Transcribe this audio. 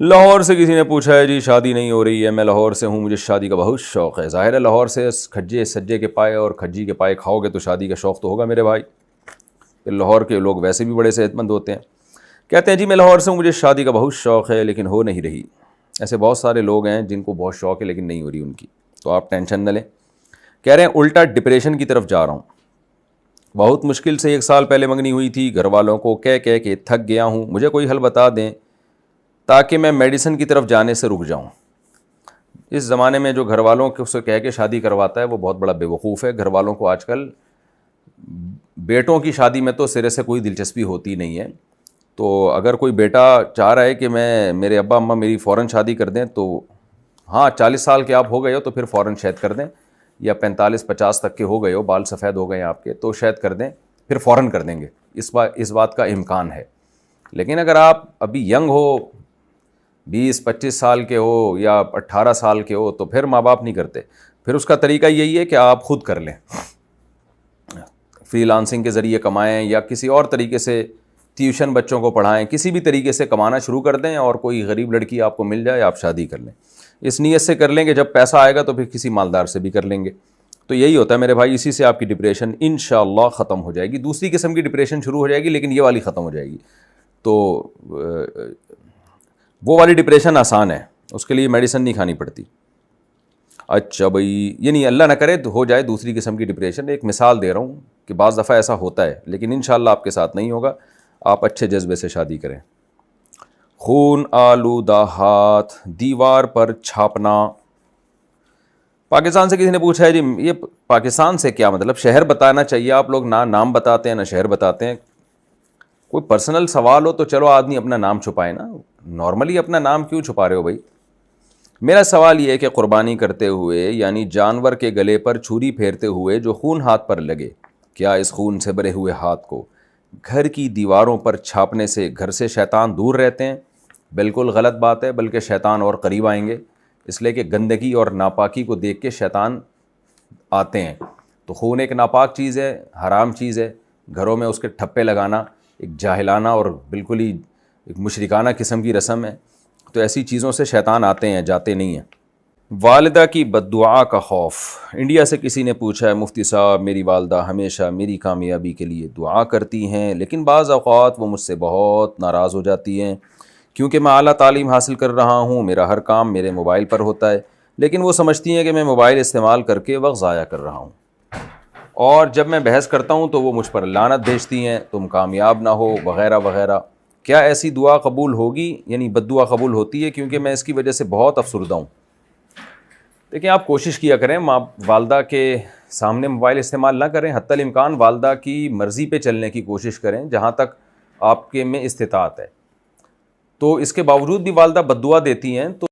لاہور سے کسی نے پوچھا ہے جی شادی نہیں ہو رہی ہے، میں لاہور سے ہوں، مجھے شادی کا بہت شوق ہے۔ ظاہر ہے لاہور سے کھجے سجے کے پائے اور کھجی کے پائے کھاؤ گے تو شادی کا شوق تو ہوگا میرے بھائی۔ لاہور کے لوگ ویسے بھی بڑے صحت مند ہوتے ہیں۔ کہتے ہیں جی میں لاہور سے ہوں، مجھے شادی کا بہت شوق ہے لیکن ہو نہیں رہی۔ ایسے بہت سارے لوگ ہیں جن کو بہت شوق ہے لیکن نہیں ہو رہی ان کی، تو آپ ٹینشن نہ لیں۔ کہہ رہے ہیں الٹا ڈپریشن کی طرف جا رہا ہوں، بہت مشکل سے 1 سال پہلے منگنی ہوئی تھی، گھر والوں کو کہہ کے تھک گیا ہوں، مجھے کوئی حل بتا دیں تاکہ میں میڈیسن کی طرف جانے سے رک جاؤں۔ اس زمانے میں جو گھر والوں کو سے کہہ کے شادی کرواتا ہے وہ بہت بڑا بے وقوف ہے۔ گھر والوں کو آج کل بیٹوں کی شادی میں تو سرے سے کوئی دلچسپی ہوتی نہیں ہے، تو اگر کوئی بیٹا چاہ رہا ہے کہ میرے ابا اماں میری فوراً شادی کر دیں تو ہاں 40 سال کے آپ ہو گئے ہو تو پھر فوراً شاید کر دیں، یا 45-50 تک کے ہو گئے ہو، بال سفید ہو گئے ہیں آپ کے تو شاید کر دیں، پھر فوراً کر دیں گے، اس بات کا امکان ہے۔ لیکن اگر آپ ابھی ینگ ہو، 20-25 سال کے ہو یا 18 سال کے ہو تو پھر ماں باپ نہیں کرتے، پھر اس کا طریقہ یہی ہے کہ آپ خود کر لیں، فری لانسنگ کے ذریعے کمائیں یا کسی اور طریقے سے ٹیوشن بچوں کو پڑھائیں، کسی بھی طریقے سے کمانا شروع کر دیں اور کوئی غریب لڑکی آپ کو مل جائے آپ شادی کر لیں۔ اس نیت سے کر لیں کہ جب پیسہ آئے گا تو پھر کسی مالدار سے بھی کر لیں گے۔ تو یہی ہوتا ہے میرے بھائی، اسی سے آپ کی ڈپریشن انشاءاللہ ختم ہو جائے گی۔ دوسری قسم کی ڈپریشن شروع ہو جائے گی لیکن یہ والی ختم ہو جائے گی۔ تو وہ والی ڈپریشن آسان ہے، اس کے لیے میڈیسن نہیں کھانی پڑتی۔ اچھا بھائی، یعنی اللہ نہ کرے تو ہو جائے دوسری قسم کی ڈپریشن، ایک مثال دے رہا ہوں کہ بعض دفعہ ایسا ہوتا ہے لیکن انشاءاللہ آپ کے ساتھ نہیں ہوگا، آپ اچھے جذبے سے شادی کریں۔ خون آلودہ ہاتھ دیوار پر چھاپنا۔ پاکستان سے کسی نے پوچھا ہے جی یہ پاکستان سے کیا مطلب، شہر بتانا چاہیے، آپ لوگ نہ نام بتاتے ہیں نہ شہر بتاتے ہیں۔ کوئی پرسنل سوال ہو تو چلو آدمی اپنا نام چھپائے نا، نارملی اپنا نام کیوں چھپا رہے ہو بھائی؟ میرا سوال یہ ہے کہ قربانی کرتے ہوئے یعنی جانور کے گلے پر چھری پھیرتے ہوئے جو خون ہاتھ پر لگے، کیا اس خون سے بھرے ہوئے ہاتھ کو گھر کی دیواروں پر چھاپنے سے گھر سے شیطان دور رہتے ہیں؟ بالکل غلط بات ہے، بلکہ شیطان اور قریب آئیں گے، اس لیے کہ گندگی اور ناپاکی کو دیکھ کے شیطان آتے ہیں۔ تو خون ایک ناپاک چیز ہے، حرام چیز ہے، گھروں میں اس کے ٹھپے لگانا ایک جاہلانہ اور بالکل ہی ایک مشرکانہ قسم کی رسم ہے، تو ایسی چیزوں سے شیطان آتے ہیں، جاتے نہیں ہیں۔ والدہ کی بد دعا کا خوف۔ انڈیا سے کسی نے پوچھا ہے مفتی صاحب میری والدہ ہمیشہ میری کامیابی کے لیے دعا کرتی ہیں لیکن بعض اوقات وہ مجھ سے بہت ناراض ہو جاتی ہیں کیونکہ میں اعلیٰ تعلیم حاصل کر رہا ہوں، میرا ہر کام میرے موبائل پر ہوتا ہے، لیکن وہ سمجھتی ہیں کہ میں موبائل استعمال کر کے وقت ضائع کر رہا ہوں، اور جب میں بحث کرتا ہوں تو وہ مجھ پر لعنت بھیجتی ہیں تم کامیاب نہ ہو وغیرہ وغیرہ۔ کیا ایسی دعا قبول ہوگی؟ یعنی بد دعا قبول ہوتی ہے کیونکہ میں اس کی وجہ سے بہت افسردہ ہوں۔ دیکھیں آپ کوشش کیا کریں ماں والدہ کے سامنے موبائل استعمال نہ کریں، حتی الامکان والدہ کی مرضی پہ چلنے کی کوشش کریں جہاں تک آپ کے میں استطاعت ہے۔ تو اس کے باوجود بھی والدہ بد دعا دیتی ہیں تو